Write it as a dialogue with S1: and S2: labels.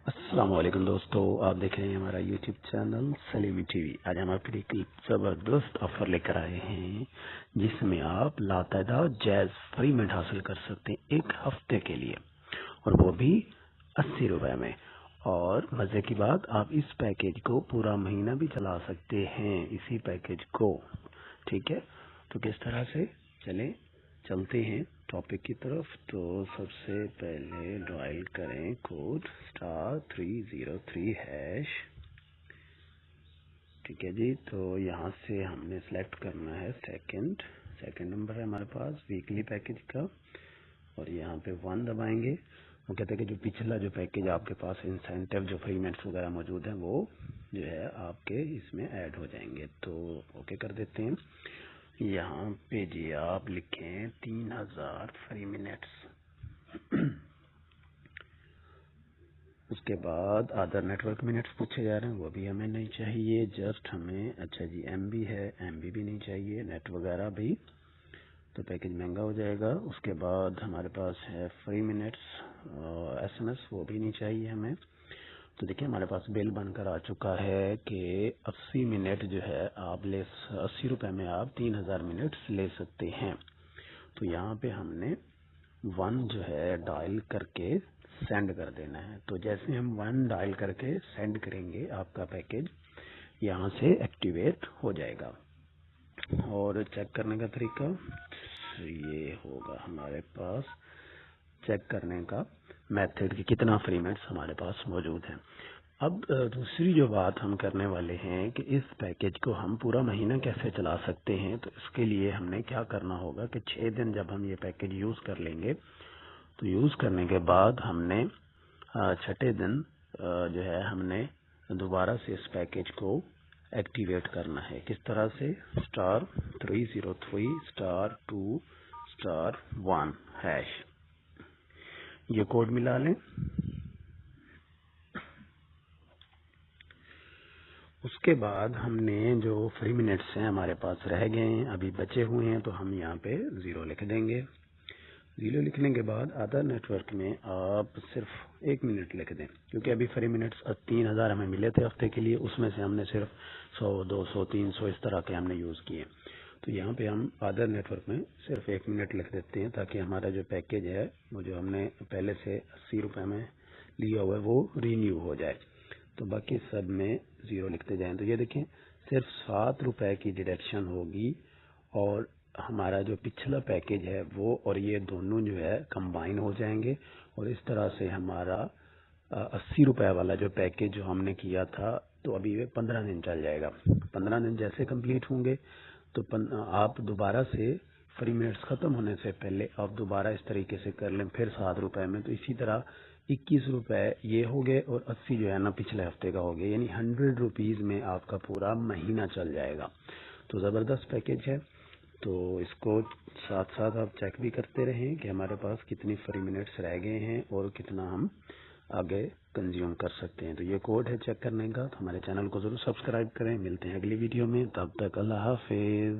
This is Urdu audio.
S1: السلام علیکم دوستو، آپ دیکھ رہے ہیں ہمارا YouTube channel Salimi T V. آج ہم آپ کے لیے ایک زبردست آفر لے کر آئے ہیں جس میں آپ لاتعداد جیز فری منٹ حاصل کر سکتے ہیں ایک ہفتے کے لیے، اور وہ بھی 80 روپے میں۔ اور مزے کی بات، آپ اس پیکیج کو پورا مہینہ بھی چلا سکتے ہیں اسی پیکیج کو، ٹھیک ہے؟ تو کس طرح سے، چلیں چلتے ہیں ٹاپک کی طرف۔ تو سب سے پہلے ڈائل کریں کوڈ *303#، ٹھیک ہے جی۔ تو یہاں سے ہم نے سلیکٹ کرنا ہے سیکنڈ نمبر ہے ہمارے پاس ویکلی پیکیج کا، اور یہاں پہ 1 دبائیں گے۔ وہ کہتے ہیں کہ جو پچھلا جو پیکیج آپ کے پاس انسینٹیو جو فری منٹس وغیرہ موجود ہیں وہ جو ہے آپ کے اس میں ایڈ ہو جائیں گے، تو اوکے کر دیتے ہیں۔ یہاں پہ جی آپ لکھیں 3000 فری منٹس، اس کے بعد ادر نیٹ ورک منٹس پوچھے جا رہے ہیں، وہ بھی ہمیں نہیں چاہیے، جسٹ ہمیں اچھا جی ایم بی ہے، ایم بی بھی نہیں چاہیے، نیٹ وغیرہ بھی، تو پیکیج مہنگا ہو جائے گا۔ اس کے بعد ہمارے پاس ہے free minutes, S M S, وہ بھی نہیں چاہیے ہمیں۔ تو دیکھیں ہمارے پاس بل بن کر آ چکا ہے کہ 80 منٹ جو ہے آپ 80 روپے میں آپ 3000 منٹس لے سکتے ہیں۔ تو یہاں پہ ہم نے 1 جو ہے ڈائل کر کے سینڈ کر دینا ہے۔ تو جیسے ہم 1 ڈائل کر کے سینڈ کریں گے آپ کا پیکیج یہاں سے ایکٹیویٹ ہو جائے گا۔ اور چیک کرنے کا طریقہ یہ ہوگا ہمارے پاس، چیک کرنے کا میتھڈ کہ کتنا فری منٹس ہمارے پاس موجود ہیں۔ اب دوسری جو بات ہم کرنے والے ہیں کہ اس پیکیج کو ہم پورا مہینہ کیسے چلا سکتے ہیں، تو اس کے لیے ہم نے کیا کرنا ہوگا کہ 6 دن جب ہم یہ پیکیج یوز کر لیں گے، تو یوز کرنے کے بعد ہم نے چھٹے دن جو ہے ہم نے دوبارہ سے اس پیکیج کو ایکٹیویٹ کرنا ہے۔ کس طرح سے؟ *303*2*1#، یہ کوڈ ملا لیں۔ اس کے بعد ہم نے جو فری منٹس ہیں ہمارے پاس رہ گئے ہیں، ابھی بچے ہوئے ہیں، تو ہم یہاں پہ 0 لکھ دیں گے۔ 0 لکھنے کے بعد ادر نیٹ ورک میں آپ صرف 1 منٹ لکھ دیں، کیونکہ ابھی فری منٹس 3000 ہمیں ملے تھے ہفتے کے لیے، اس میں سے ہم نے صرف 100 200 300 اس طرح کے ہم نے یوز کیے۔ تو یہاں پہ ہم ادر نیٹ ورک میں صرف 1 منٹ لکھ دیتے ہیں، تاکہ ہمارا جو پیکیج ہے وہ جو ہم نے پہلے سے 80 روپے میں لیا ہوا ہے وہ رینیو ہو جائے۔ تو باقی سب میں 0 لکھتے جائیں۔ تو یہ دیکھیں صرف 7 روپے کی ڈیڈکشن ہوگی، اور ہمارا جو پچھلا پیکیج ہے وہ اور یہ دونوں جو ہے کمبائن ہو جائیں گے، اور اس طرح سے ہمارا 80 روپے والا جو پیکیج جو ہم نے کیا تھا، تو ابھی یہ 15 دن چل جائے گا۔ 15 دن جیسے کمپلیٹ ہوں گے تو آپ دوبارہ سے فری منٹس ختم ہونے سے پہلے آپ دوبارہ اس طریقے سے کر لیں، پھر 7 روپے میں، تو اسی طرح 21 روپے یہ ہو گئے، اور 80 جو ہے نا پچھلے ہفتے کا ہو گیا، یعنی 100 روپیز میں آپ کا پورا مہینہ چل جائے گا۔ تو زبردست پیکیج ہے۔ تو اس کو ساتھ ساتھ آپ چیک بھی کرتے رہیں کہ ہمارے پاس کتنی فری منٹس رہ گئے ہیں اور کتنا ہم آگے کنزیوم کر سکتے ہیں۔ تو یہ کوڈ ہے چیک کرنے کا، تو ہمارے چینل کو ضرور سبسکرائب کریں۔ ملتے ہیں اگلی ویڈیو میں، تب تک اللہ حافظ۔